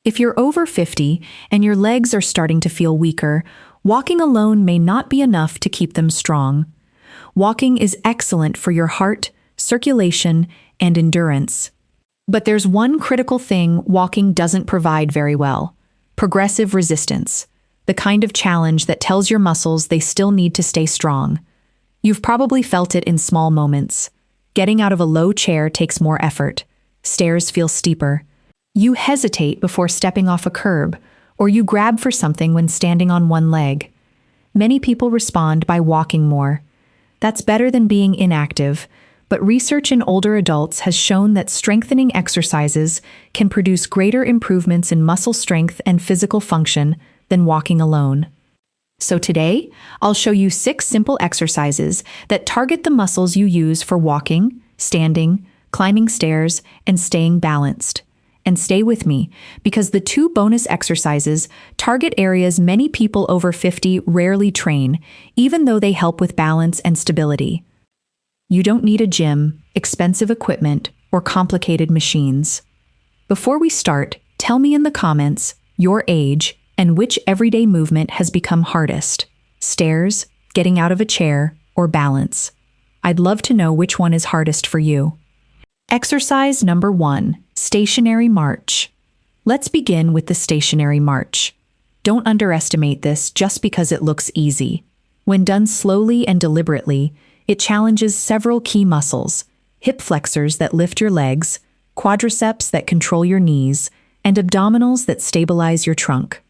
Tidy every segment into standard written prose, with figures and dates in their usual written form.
If you're over 50 and your legs are starting to feel weaker, walking alone may not be enough to keep them strong. Walking is excellent for your heart, circulation, and endurance. But there's one critical thing walking doesn't provide very well: progressive resistance, the kind of challenge that tells your muscles they still need to stay strong. You've probably felt it in small moments. Getting out of a low chair takes more effort. Stairs feel steeper. You hesitate before stepping off a curb, or you grab for something when standing on one leg. Many people respond by walking more. That's better than being inactive, but research in older adults has shown that strengthening exercises can produce greater improvements in muscle strength and physical function than walking alone. So today, I'll show you 6 simple exercises that target the muscles you use for walking, standing, climbing stairs, and staying balanced. And stay with me, because the 2 bonus exercises target areas many people over 50 rarely train, even though they help with balance and stability. You don't need a gym, expensive equipment, or complicated machines. Before we start, tell me in the comments your age and which everyday movement has become hardest: stairs, getting out of a chair, or balance. I'd love to know which one is hardest for you. Exercise number 1, stationary march. Let's begin with the stationary march. Don't underestimate this just because it looks easy. When done slowly and deliberately, it challenges several key muscles: hip flexors that lift your legs, quadriceps that control your knees, and abdominals that stabilize your trunk.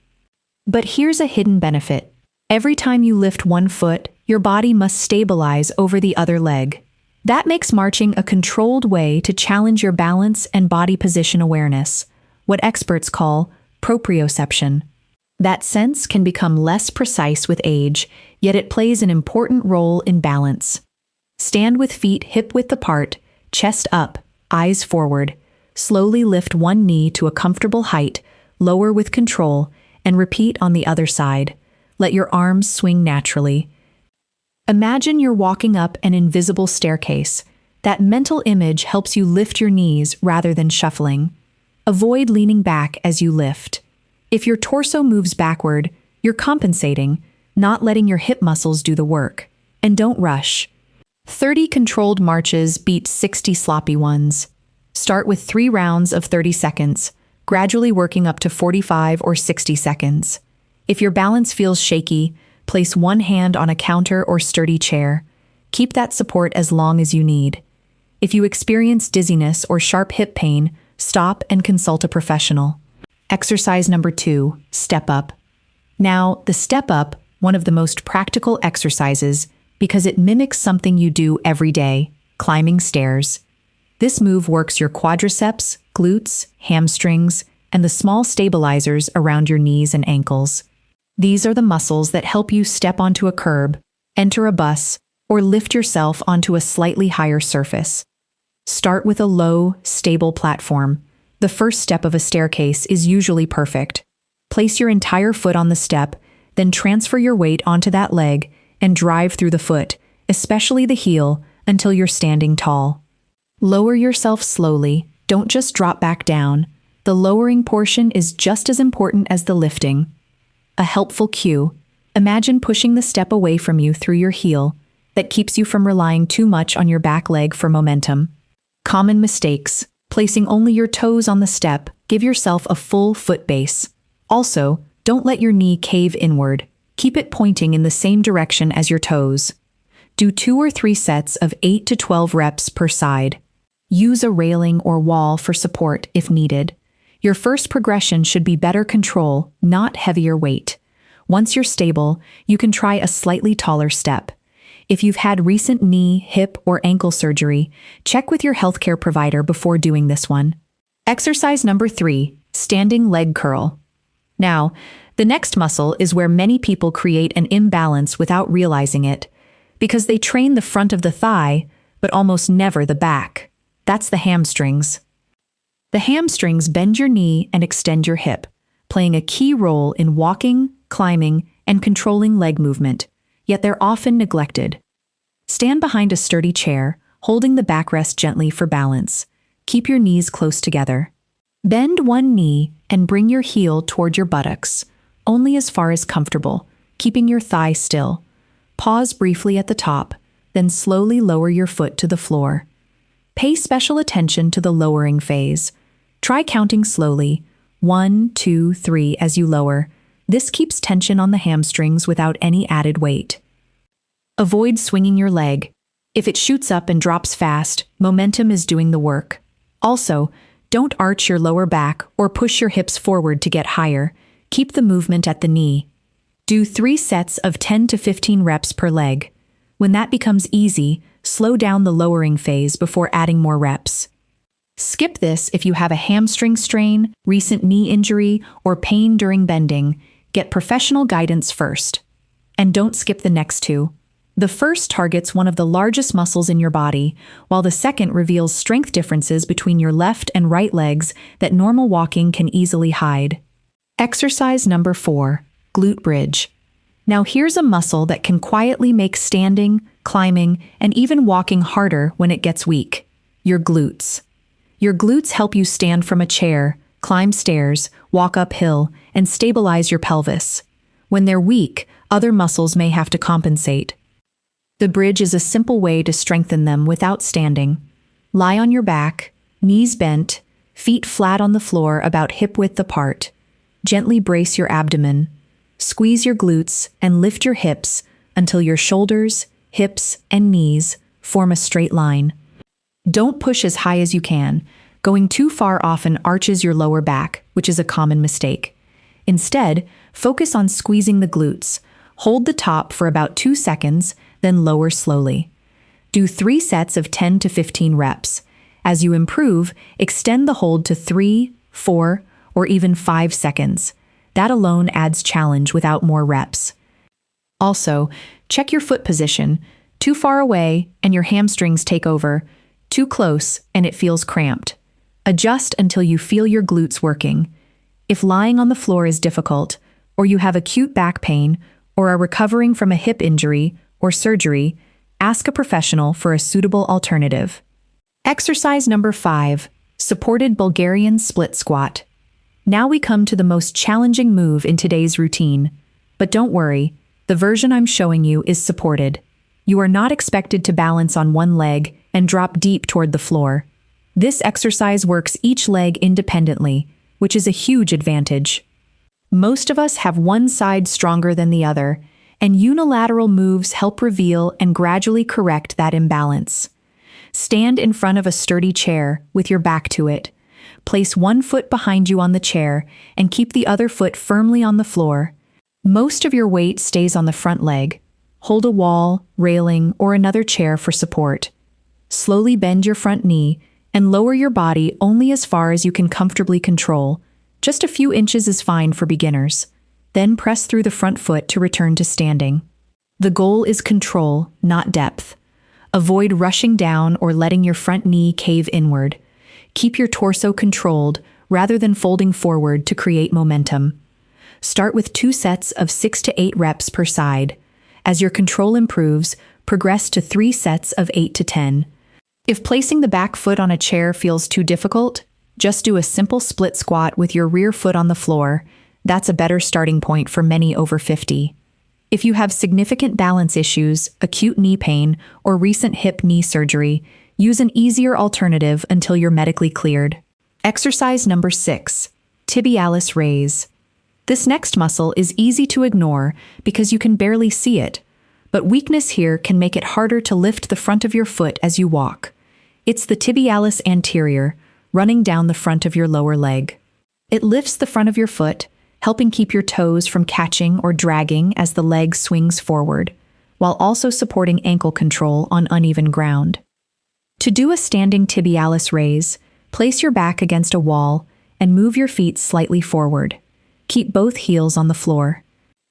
But here's a hidden benefit. Every time you lift one foot, your body must stabilize over the other leg. That makes marching a controlled way to challenge your balance and body position awareness, what experts call proprioception. That sense can become less precise with age, yet it plays an important role in balance. Stand with feet hip-width apart, chest up, eyes forward. Slowly lift one knee to a comfortable height, lower with control, and repeat on the other side. Let your arms swing naturally. Imagine you're walking up an invisible staircase. That mental image helps you lift your knees rather than shuffling. Avoid leaning back as you lift. If your torso moves backward, you're compensating, not letting your hip muscles do the work. And don't rush. 30 controlled marches beat 60 sloppy ones. Start with 3 rounds of 30 seconds, gradually working up to 45 or 60 seconds. If your balance feels shaky, place one hand on a counter or sturdy chair. Keep that support as long as you need. If you experience dizziness or sharp hip pain, stop and consult a professional. Exercise number 2, step up. Now, the step up, one of the most practical exercises because it mimics something you do every day: climbing stairs. This move works your quadriceps, glutes, hamstrings, and the small stabilizers around your knees and ankles. These are the muscles that help you step onto a curb, enter a bus, or lift yourself onto a slightly higher surface. Start with a low, stable platform. The first step of a staircase is usually perfect. Place your entire foot on the step, then transfer your weight onto that leg and drive through the foot, especially the heel, until you're standing tall. Lower yourself slowly, don't just drop back down. The lowering portion is just as important as the lifting. A helpful cue: imagine pushing the step away from you through your heel. That keeps you from relying too much on your back leg for momentum. Common mistakes: placing only your toes on the step. Give yourself a full foot base. Also, don't let your knee cave inward. Keep it pointing in the same direction as your toes. Do 2 or 3 sets of 8 to 12 reps per side. Use a railing or wall for support if needed. Your first progression should be better control, not heavier weight. Once you're stable, you can try a slightly taller step. If you've had recent knee, hip, or ankle surgery, check with your healthcare provider before doing this one. Exercise number 3, standing leg curl. Now, the next muscle is where many people create an imbalance without realizing it, because they train the front of the thigh, but almost never the back. That's the hamstrings. The hamstrings bend your knee and extend your hip, playing a key role in walking, climbing, and controlling leg movement, yet they're often neglected. Stand behind a sturdy chair, holding the backrest gently for balance. Keep your knees close together. Bend one knee, and bring your heel toward your buttocks, only as far as comfortable, keeping your thigh still. Pause briefly at the top, then slowly lower your foot to the floor. Pay special attention to the lowering phase. Try counting slowly, 1, 2, 3 as you lower. This keeps tension on the hamstrings without any added weight. Avoid swinging your leg. If it shoots up and drops fast, momentum is doing the work. Also, don't arch your lower back or push your hips forward to get higher. Keep the movement at the knee. Do 3 sets of 10 to 15 reps per leg. When that becomes easy, slow down the lowering phase before adding more reps. Skip this if you have a hamstring strain, recent knee injury, or pain during bending. Get professional guidance first. And don't skip the next 2. The first targets one of the largest muscles in your body, while the second reveals strength differences between your left and right legs that normal walking can easily hide. Exercise number 4, glute bridge. Now here's a muscle that can quietly make standing, climbing, and even walking harder when it gets weak. Your glutes. Your glutes help you stand from a chair, climb stairs, walk uphill, and stabilize your pelvis. When they're weak, other muscles may have to compensate. The bridge is a simple way to strengthen them without standing. Lie on your back, knees bent, feet flat on the floor about hip-width apart. Gently brace your abdomen. Squeeze your glutes and lift your hips until your shoulders, hips, and knees form a straight line. Don't push as high as you can. Going too far often arches your lower back, which is a common mistake. Instead, focus on squeezing the glutes. Hold the top for about 2 seconds, then lower slowly. Do 3 sets of 10 to 15 reps. As you improve, extend the hold to 3, 4, or even 5 seconds. That alone adds challenge without more reps. Also, check your foot position. Too far away, and your hamstrings take over. Too close, and it feels cramped. Adjust until you feel your glutes working. If lying on the floor is difficult, or you have acute back pain, or are recovering from a hip injury or surgery, ask a professional for a suitable alternative. Exercise number 5, supported Bulgarian split squat. Now we come to the most challenging move in today's routine. But don't worry, the version I'm showing you is supported. You are not expected to balance on one leg and drop deep toward the floor. This exercise works each leg independently, which is a huge advantage. Most of us have one side stronger than the other, and unilateral moves help reveal and gradually correct that imbalance. Stand in front of a sturdy chair with your back to it. Place one foot behind you on the chair and keep the other foot firmly on the floor. Most of your weight stays on the front leg. Hold a wall, railing, or another chair for support. Slowly bend your front knee and lower your body only as far as you can comfortably control. Just a few inches is fine for beginners. Then press through the front foot to return to standing. The goal is control, not depth. Avoid rushing down or letting your front knee cave inward. Keep your torso controlled rather than folding forward to create momentum. Start with 2 sets of 6 to 8 reps per side. As your control improves, progress to 3 sets of 8 to 10. If placing the back foot on a chair feels too difficult, just do a simple split squat with your rear foot on the floor. That's a better starting point for many over 50. If you have significant balance issues, acute knee pain, or recent hip-knee surgery, use an easier alternative until you're medically cleared. Exercise number 6, Tibialis Raise. This next muscle is easy to ignore because you can barely see it, but weakness here can make it harder to lift the front of your foot as you walk. It's the tibialis anterior, running down the front of your lower leg. It lifts the front of your foot, helping keep your toes from catching or dragging as the leg swings forward, while also supporting ankle control on uneven ground. To do a standing tibialis raise, place your back against a wall and move your feet slightly forward. Keep both heels on the floor.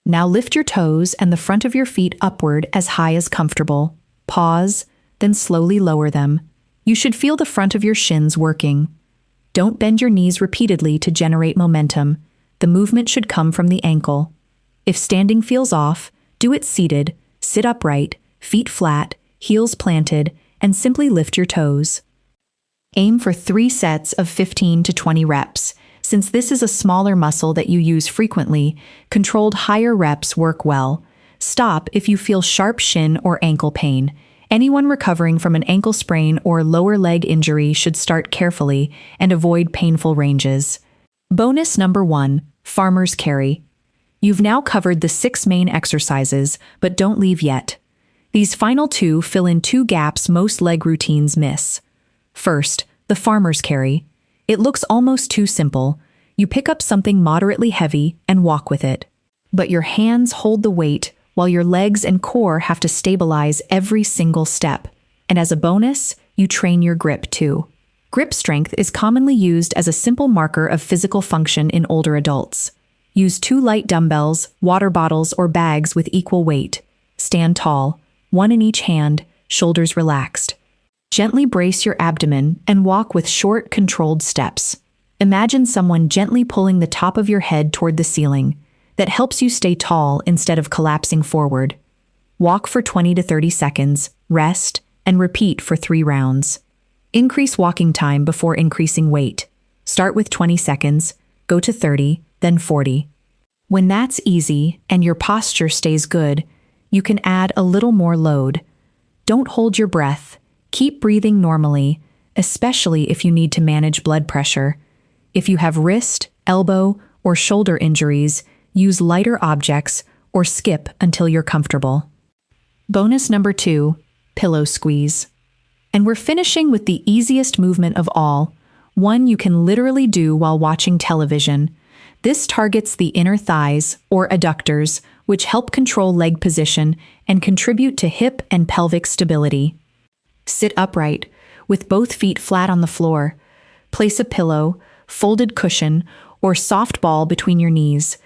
Now lift your toes and the front of your feet upward as high as comfortable. Pause, then slowly lower them. You should feel the front of your shins working. Don't bend your knees repeatedly to generate momentum. The movement should come from the ankle. If standing feels off, do it seated, sit upright, feet flat, heels planted, and simply lift your toes. Aim for 3 sets of 15 to 20 reps. Since this is a smaller muscle that you use frequently, controlled higher reps work well. Stop if you feel sharp shin or ankle pain. Anyone recovering from an ankle sprain or lower leg injury should start carefully and avoid painful ranges. Bonus number 1, farmer's carry. You've now covered the 6 main exercises, but don't leave yet. These final 2 fill in 2 gaps most leg routines miss. First, the farmer's carry. It looks almost too simple. You pick up something moderately heavy and walk with it. But your hands hold the weight while your legs and core have to stabilize every single step. And as a bonus, you train your grip too. Grip strength is commonly used as a simple marker of physical function in older adults. Use 2 light dumbbells, water bottles, or bags with equal weight. Stand tall, 1 in each hand, shoulders relaxed. Gently brace your abdomen and walk with short, controlled steps. Imagine someone gently pulling the top of your head toward the ceiling. That helps you stay tall instead of collapsing forward. Walk for 20 to 30 seconds, rest, and repeat for 3 rounds. Increase walking time before increasing weight. Start with 20 seconds, go to 30, then 40. When that's easy and your posture stays good, you can add a little more load. Don't hold your breath. Keep breathing normally, especially if you need to manage blood pressure. If you have wrist, elbow, or shoulder injuries, use lighter objects or skip until you're comfortable. Bonus number 2, pillow squeeze. And we're finishing with the easiest movement of all, one you can literally do while watching television. This targets the inner thighs, or adductors, which help control leg position and contribute to hip and pelvic stability. Sit upright, with both feet flat on the floor. Place a pillow, folded cushion, or soft ball between your knees.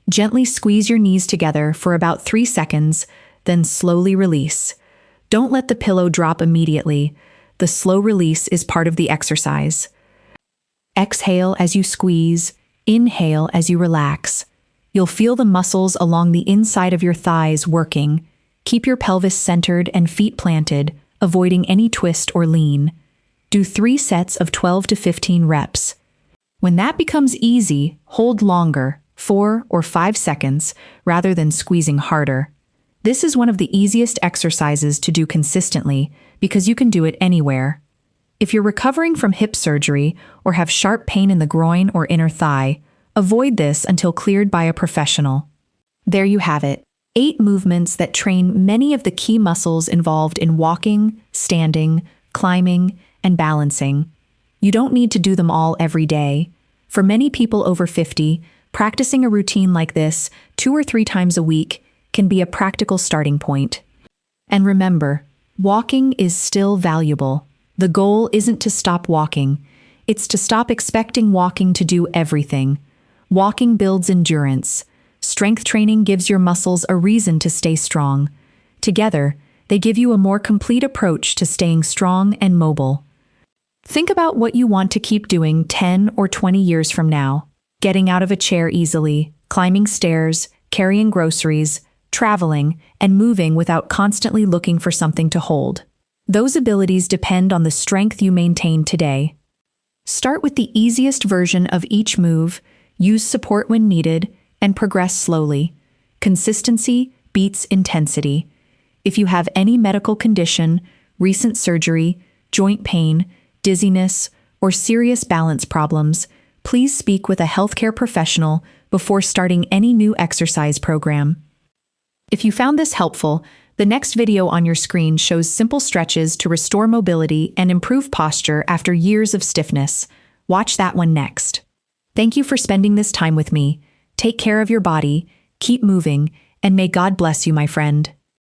Gently squeeze your knees together for about 3 seconds, then slowly release. Don't let the pillow drop immediately. The slow release is part of the exercise. Exhale as you squeeze, inhale as you relax. You'll feel the muscles along the inside of your thighs working. Keep your pelvis centered and feet planted, avoiding any twist or lean. Do 3 sets of 12 to 15 reps. When that becomes easy, hold longer, 4 or 5 seconds, rather than squeezing harder. This is one of the easiest exercises to do consistently because you can do it anywhere. If you're recovering from hip surgery or have sharp pain in the groin or inner thigh, avoid this until cleared by a professional. There you have it, 8 movements that train many of the key muscles involved in walking, standing, climbing, and balancing. You don't need to do them all every day. For many people over 50, practicing a routine like this 2 or 3 times a week can be a practical starting point. And remember, walking is still valuable. The goal isn't to stop walking. It's to stop expecting walking to do everything. Walking builds endurance. Strength training gives your muscles a reason to stay strong. Together, they give you a more complete approach to staying strong and mobile. Think about what you want to keep doing 10 or 20 years from now. Getting out of a chair easily, climbing stairs, carrying groceries, traveling, and moving without constantly looking for something to hold. Those abilities depend on the strength you maintain today. Start with the easiest version of each move, use support when needed, and progress slowly. Consistency beats intensity. If you have any medical condition, recent surgery, joint pain, dizziness, or serious balance problems, please speak with a healthcare professional before starting any new exercise program. If you found this helpful, the next video on your screen shows simple stretches to restore mobility and improve posture after years of stiffness. Watch that one next. Thank you for spending this time with me. Take care of your body, keep moving, and may God bless you, my friend.